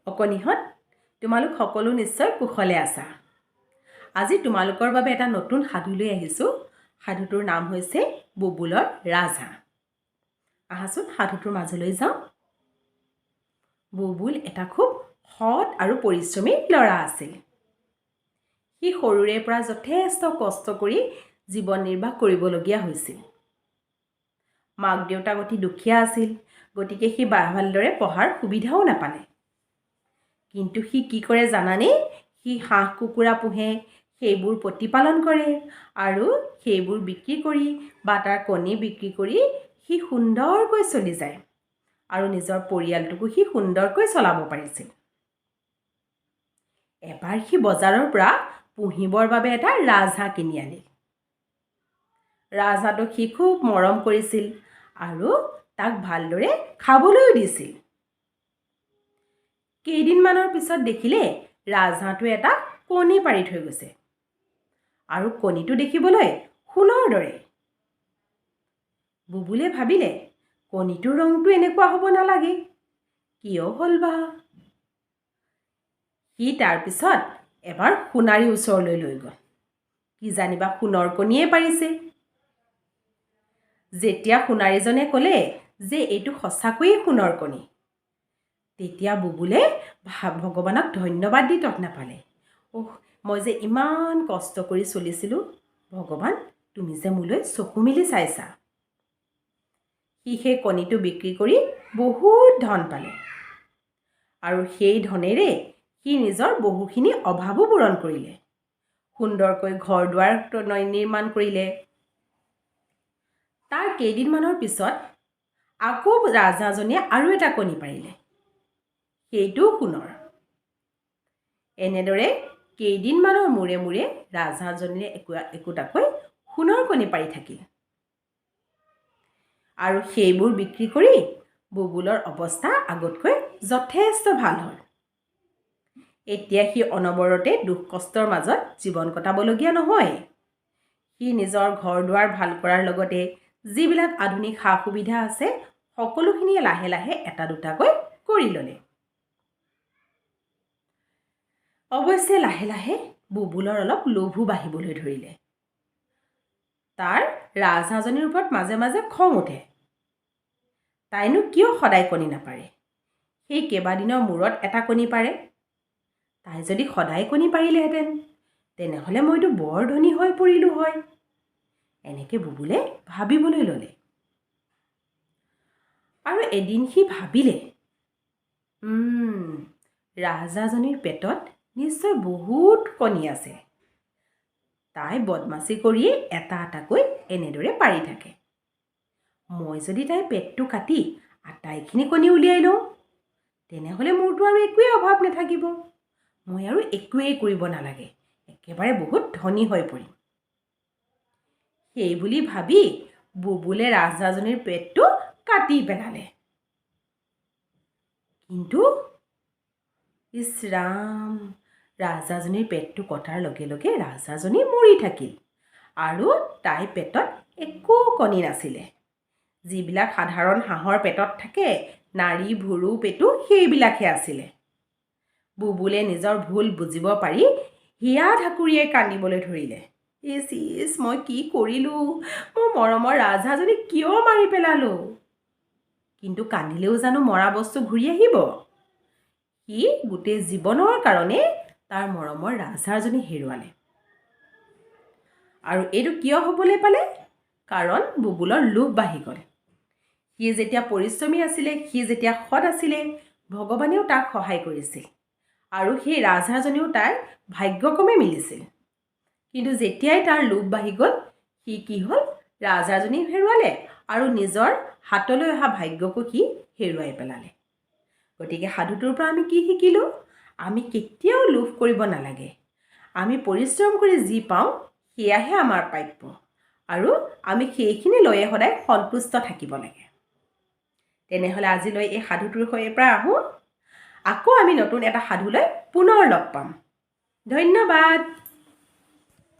অকণিহঁত তোমালোক সকলো নিশ্চয় কুশলে আছা। আজি তোমালোকৰ বাবে এটা নতুন সাধু লৈ আহিছোঁ। সাধুটোৰ নাম হৈছে বুবুলৰ ৰাজহাঁহ। আহাচোন সাধুটোৰ মাজলৈ যাওঁ। বুবুল এটা খুব সৎ আৰু পৰিশ্ৰমী ল'ৰা আছিল। সি সৰুৰে পৰা যথেষ্ট কষ্ট কৰি জীৱন নিৰ্বাহ কৰিবলগীয়া হৈছিল। মাক দেউতাক অতি দুখীয়া আছিল, গতিকে সি ভালদৰে পঢ়াৰ সুবিধাও নাপালে। কিন্তু সি কি কৰে জানানে? সি হাঁহ কুকুৰা পোহে, সেইবোৰ প্ৰতিপালন কৰে আৰু সেইবোৰ বিক্ৰী কৰি বা তাৰ কণী বিক্ৰী কৰি সি সুন্দৰকৈ চলি যায় আৰু নিজৰ পৰিয়ালটোকো সি সুন্দৰকৈ চলাব পাৰিছিল। এবাৰ সি বজাৰৰ পৰা পুহিবৰ বাবে এটা ৰাজহাঁহ কিনি আনিল। ৰাজহাঁহটোক সি খুব মৰম কৰিছিল আৰু তাক ভালদৰে খাবলৈও দিছিল। কেইদিনমানৰ পিছত দেখিলে ৰাজহাঁহটোৱে এটা কণী পাৰি থৈ গৈছে আৰু কণীটো দেখিবলৈ সোণৰ দৰে। বুবুলে ভাবিলে কণীটোৰ ৰংটো এনেকুৱা হ'ব নালাগে, কিয় হ'ল বা? সি তাৰপিছত এবাৰ সোণাৰী ওচৰলৈ লৈ গ'ল। কি জানিবা সোণৰ কণীয়ে পাৰিছে। যেতিয়া সোণাৰীজনে ক'লে যে এইটো সঁচাকৈয়ে সোণৰ কণী, তেতিয়া বুবুলে ভগৱানক ধন্যবাদ দি তত নাপালে। মই যে ইমান কষ্ট কৰি চলিছিলোঁ, ভগৱান তুমি যে মোলৈ চকু মেলি চাইছা। সি সেই কণীটো বিক্ৰী কৰি বহুত ধন পালে আৰু সেই ধনেৰে সি নিজৰ বহুখিনি অভাৱো পূৰণ কৰিলে। সুন্দৰকৈ ঘৰ দুৱাৰ নিৰ্মাণ কৰিলে। তাৰ কেইদিনমানৰ পিছত আকৌ ৰাজহাঁহজনীয়ে আৰু এটা কণী পাৰিলে, সেইটোও সোণৰ। এনেদৰে কেইদিনমানৰ মূৰে মূৰে ৰাজহাঁহজনীয়ে একোটাকৈ সোণৰ কণী পাৰি থাকিল আৰু সেইবোৰ বিক্ৰী কৰি বুবুলৰ অৱস্থা আগতকৈ যথেষ্ট ভাল হ'ল। এতিয়া সি অনবৰতে দুখ কষ্টৰ মাজত জীৱন কটাবলগীয়া নহয়। সি নিজৰ ঘৰ দুৱাৰ ভাল কৰাৰ লগতে যিবিলাক আধুনিক সা সুবিধা আছে সকলোখিনিয়ে লাহে লাহে এটা দুটাকৈ কৰি ল'লে। অৱশ্যে লাহে লাহে বুবুলৰ অলপ লোভো বাঢ়িবলৈ ধৰিলে। তাৰ ৰাজহাঁহজনীৰ ওপৰত মাজে মাজে খং উঠে। তাইনো কিয় সদায় কণী নাপাৰে? সেই কেইবাদিনৰ মূৰত এটা কণী পাৰে। তাই যদি সদায় কণী পাৰিলেহেঁতেন তেনেহ'লে মইতো বৰ ধনী হৈ পৰিলোঁ হয়। এনেকৈ বুবুলে ভাবিবলৈ ল'লে। আৰু এদিন সি ভাবিলে, ৰাজহাঁহজনীৰ পেটত নিশ্চয় বহুত কণী আছে। তাই বদমাচি কৰিয়ে এটা এটাকৈ এনেদৰে পাৰি থাকে। মই যদি তাইৰ পেটটো কাটি আটাইখিনি কণী উলিয়াই লওঁ, তেনেহ'লে মোৰতো আৰু একোৱেই অভাৱ নাথাকিব। মই আৰু একোৱেই কৰিব নালাগে, একেবাৰে বহুত ধনী হৈ পৰিম। সেই বুলি ভাবি বুবুলে ৰাজহাঁহজনীৰ পেটটো কাটি পেলালে। কিন্তু ইছ ৰাম, ৰাজহাঁহজনীৰ পেটটো কটাৰ লগে লগে ৰাজহাঁহজনী মৰি থাকিল আৰু তাইৰ পেটত একো কণী নাছিলে। যিবিলাক সাধাৰণ হাঁহৰ পেটত থাকে, নাড়ী ভুৰু পেটু সেইবিলাকহে আছিলে। বুবুলে নিজৰ ভুল বুজিব পাৰি হিয়া ঢাকুৰিয়াই কান্দিবলৈ ধৰিলে। ইছ মই কি কৰিলোঁ? মোৰ মৰমৰ ৰাজহাঁহজনীক কিয় মাৰি পেলালোঁ? কিন্তু কান্দিলেও জানো মৰা বস্তু ঘূৰি আহিব? সি গোটেই জীৱনৰ কাৰণে তাৰ মৰমৰ ৰাজহাঁহজনী হেৰুৱালে। আৰু এইটো কিয় হ'বলৈ পালে? কাৰণ বুবুলৰ লোভ বাঢ়ি গ'ল। সি যেতিয়া পৰিশ্ৰমী আছিলে, সি যেতিয়া সৎ আছিলে, ভগৱানেও তাক সহায় কৰিছিল আৰু সেই ৰাজহাঁহজনীও তাৰ ভাগ্যক্ৰমে মিলিছিল। কিন্তু যেতিয়াই তাৰ লোভ বাঢ়ি গ'ল, সি কি হ'ল? ৰাজহাঁহজনী হেৰুৱালে আৰু নিজৰ হাতলৈ অহা ভাগ্যকো সি হেৰুৱাই পেলালে। গতিকে সাধুটোৰ পৰা আমি কি শিকিলোঁ? আমি কেতিয়াও লোভ কৰিব নালাগে। আমি পৰিশ্ৰম কৰি যি পাওঁ সেয়াহে আমাৰ প্ৰাপ্য আৰু আমি সেইখিনি লৈয়ে সদায় সন্তুষ্ট থাকিব লাগে। তেনেহ'লে আজিলৈ এই সাধুটোৰ পৰা আহোঁ। আকৌ আমি নতুন এটা সাধুলৈ পুনৰ লগ পাম। ধন্যবাদ।